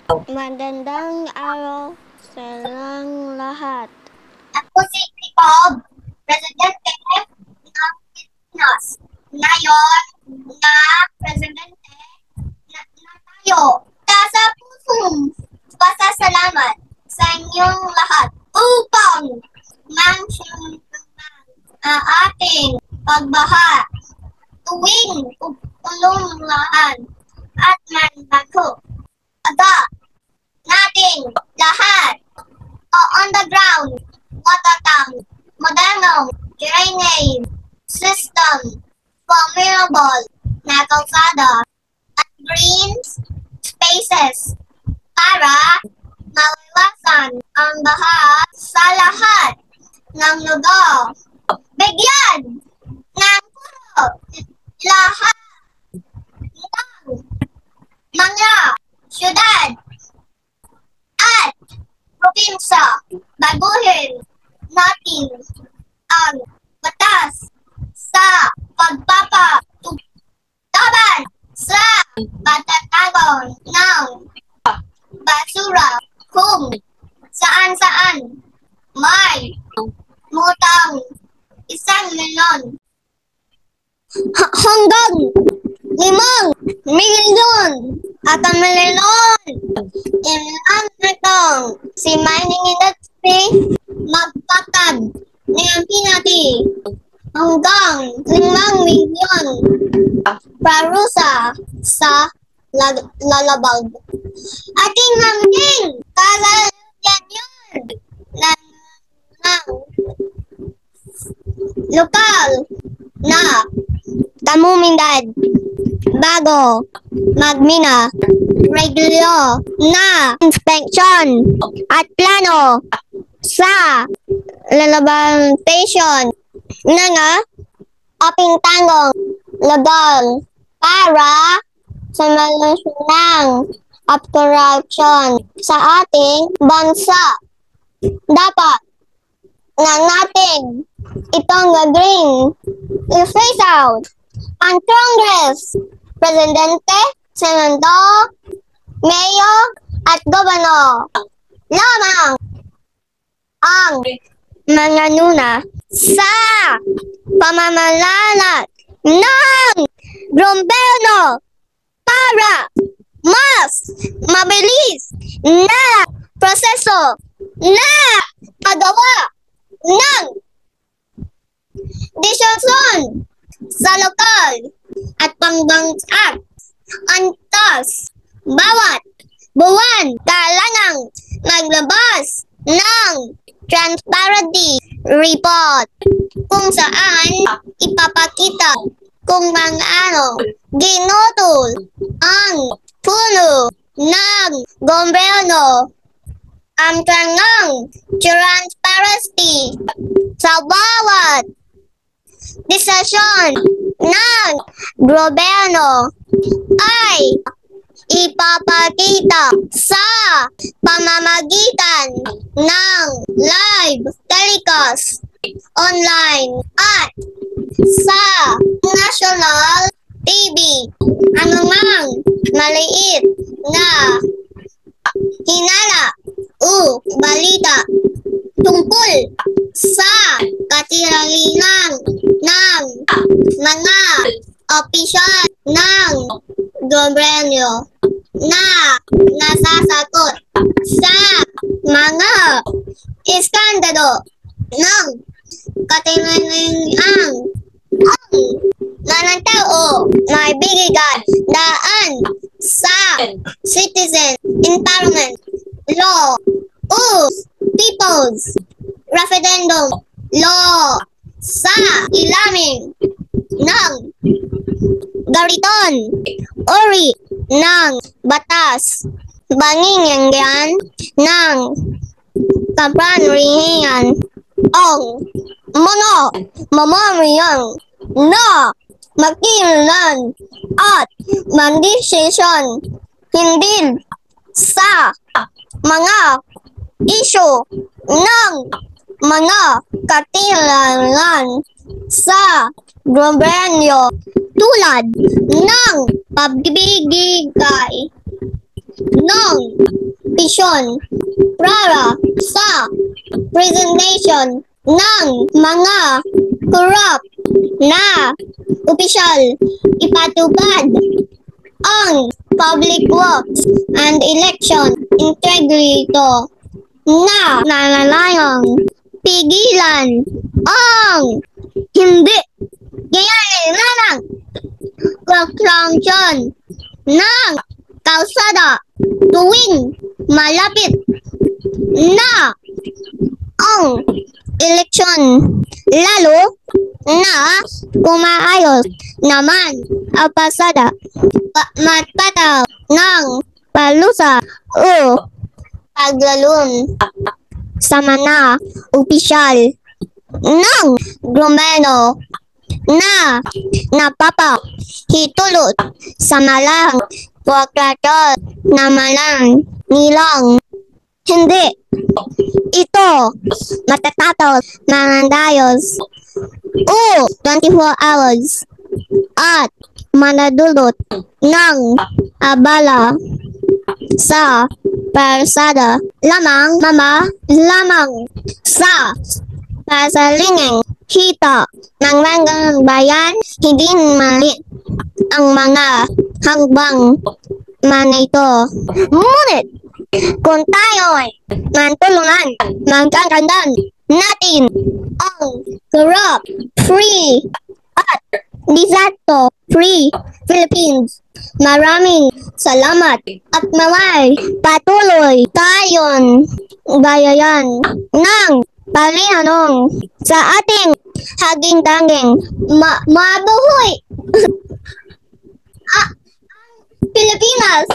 Magandang araw sa ilang lahat. Ako si Jacob, Presidente ng Pilipinas. Ngayon na Presidente na tayo. Sa pusong pasasalamat sa inyong lahat upang mangsundan ang ating pagbaha tuwing ulungan at manbago. Aga nating lahat on the ground, water tank, modernong drainage system, formidable na kalsada, at green spaces para maiwasan ang baha sa lahat ng lugar. Bigyan ng puro lahat ng mga syudad at probinsya. Baguhin natin ang batas sa pagpapatubaban sa pagtatagon ng basura kung saan-saan may mutang 1,000,000 hanggang 5,000,000 at ang milyon. Ilan itong si mining industry magpatag ng pinati hanggang 5,000,000 parusa sa lalabag. Ating hanggang kalalayan yun ng lokal na komunidad bago magmina, regular na inspection at plano sa lalabation ng aping tangong legal para sa malusunang of corruption sa ating bansa. Dapat na natin itong gagawin i-phase out ang Congress, Presidente, Senador, Mayor, at Gobernador lamang ang mga nuna sa pamamalat ng gobyerno para mas mabilis na proseso na paggawa ng desisyon sa lokal at pangbansang antas. Bawat buwan kailangang maglabas ng transparency report kung saan ipapakita kung paano ginutol ang puno ng gobyerno. Ang tanong transparency sa bawat desisyon ng gobyerno ay ipapakita sa pamamagitan ng live telecast online at sa national TV. Anumang maliit na hinala o balita tungkol sa katilalinan ng mga opisyal ng gobyerno na nasasagot sa mga iskandalo ng katilalinan ang nanatao may bigyan daan sa citizen empowerment law o people's referendum law sa ilalim ng gariton uri ng batas panginginan ng kapangyarihan ang mga mamamayan na magkilan at mandesisyon hindi sa mga isyu ng mga katilalan sa gobyerno tulad ng pagbibigay ng ambisyon para sa presentation ng mga corrupt na opisyal ipatupad ang public works and election integrity na nanalayang pigilan ang hindi kayaninang construction ng kalsada tuwing malapit na ang eleksyon, lalo na kumaayos naman ang pasada matataw ng palusa o paglalun sa mga opisyal ng gobyerno na napapahitulot sa malang prokurator na malang nilang hindi ito matatapos mga dayos o 24 hours at manadulot ng abala sa persada lamang sa pasalinging kita ng mga bayan, hindi malit ang mga hangbang man ito. Ngunit kung tayo'y mantulungan, magkakandan natin ang corrupt, free at disaster-free Philippines. Maraming salamat at maway patuloy tayong bayayan ng palihanong sa ating haging-tanging mabuhay Pilipinas!